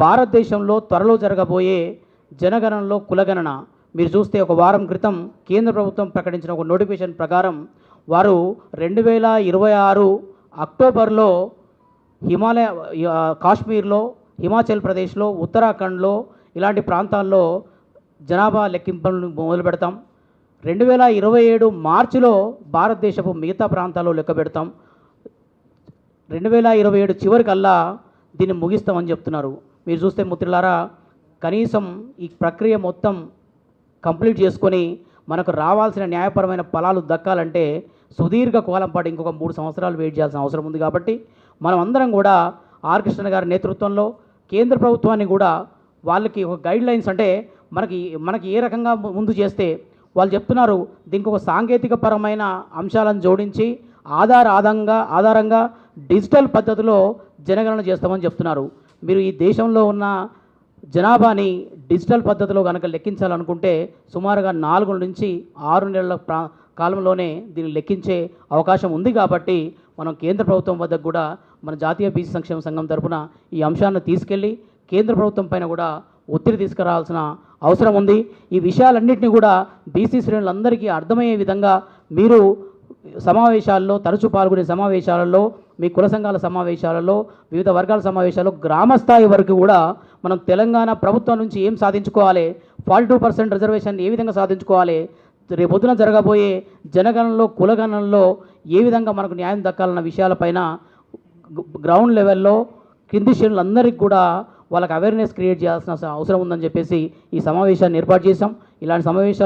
భారతదేశంలో త్వరలో జరగబోయే జనగణనలో కులగణన మీరు చూస్తే ఒక వారం క్రితం కేంద్ర ప్రభుత్వం ప్రకటించిన ఒక నోటిఫికేషన్ ప్రకారం వారు 2026 అక్టోబర్లో కాశ్మీర్లో, హిమాచల్ ప్రదేశ్లో, ఉత్తరాఖండ్లో ఇలాంటి ప్రాంతాల్లో జనాభా లెక్కింపులను మొదలు పెడతాం. 2027 మార్చిలో భారతదేశపు మిగతా ప్రాంతాల్లో లెక్క పెడతాం. 2027 చివరికల్లా దీన్ని ముగిస్తామని చెప్తున్నారు. మీరు చూస్తే మిత్రులారా, కనీసం ఈ ప్రక్రియ మొత్తం కంప్లీట్ చేసుకొని మనకు రావాల్సిన న్యాయపరమైన ఫలాలు దక్కాలంటే సుదీర్ఘ కాలం పాటు ఇంకొక 3 సంవత్సరాలు వెయిట్ చేయాల్సిన అవసరం ఉంది. కాబట్టి మనం అందరం కూడా ఆర్ కృష్ణ గారి నేతృత్వంలో కేంద్ర ప్రభుత్వాన్ని కూడా వాళ్ళకి ఒక గైడ్ లైన్స్ అంటే మనకి ఏ రకంగా ముందు చేస్తే వాళ్ళు చెప్తున్నారు, దీనికి ఒక సాంకేతిక పరమైన అంశాలను జోడించి ఆధారంగా డిజిటల్ పద్ధతిలో జనగణన చేస్తామని చెప్తున్నారు. మీరు ఈ దేశంలో ఉన్న జనాభాని డిజిటల్ పద్ధతిలో కనుక లెక్కించాలనుకుంటే సుమారుగా 4 నుంచి 6 నెలల కాలంలోనే దీన్ని లెక్కించే అవకాశం ఉంది. కాబట్టి మనం కేంద్ర ప్రభుత్వం వద్దకు కూడా మన జాతీయ బీసీ సంక్షేమ సంఘం తరఫున ఈ అంశాన్ని తీసుకెళ్ళి కేంద్ర ప్రభుత్వం పైన కూడా ఒత్తిడి తీసుకురావాల్సిన అవసరం ఉంది. ఈ విషయాలన్నింటినీ కూడా బీసీ శ్రేణులందరికీ అర్థమయ్యే విధంగా మీరు సమావేశాల్లో తరచూ పాల్గొనే సమావేశాలలో, మీ కుల సంఘాల సమావేశాలలో, వివిధ వర్గాల సమావేశాల్లో గ్రామస్థాయి వరకు కూడా మనం తెలంగాణ ప్రభుత్వం నుంచి ఏం సాధించుకోవాలి, 42% రిజర్వేషన్ ఏ విధంగా సాధించుకోవాలి, రేపొద్దున జరగబోయే జనగణనలో కులగణనలో ఏ విధంగా మనకు న్యాయం దక్కాలన్న విషయాలపైన గ్రౌండ్ లెవెల్లో కింది శ్రేణులందరికీ కూడా వాళ్ళకి అవేర్నెస్ క్రియేట్ చేయాల్సిన అవసరం ఉందని చెప్పేసి ఈ సమావేశాన్ని ఏర్పాటు చేశాం. ఇలాంటి సమావేశాలు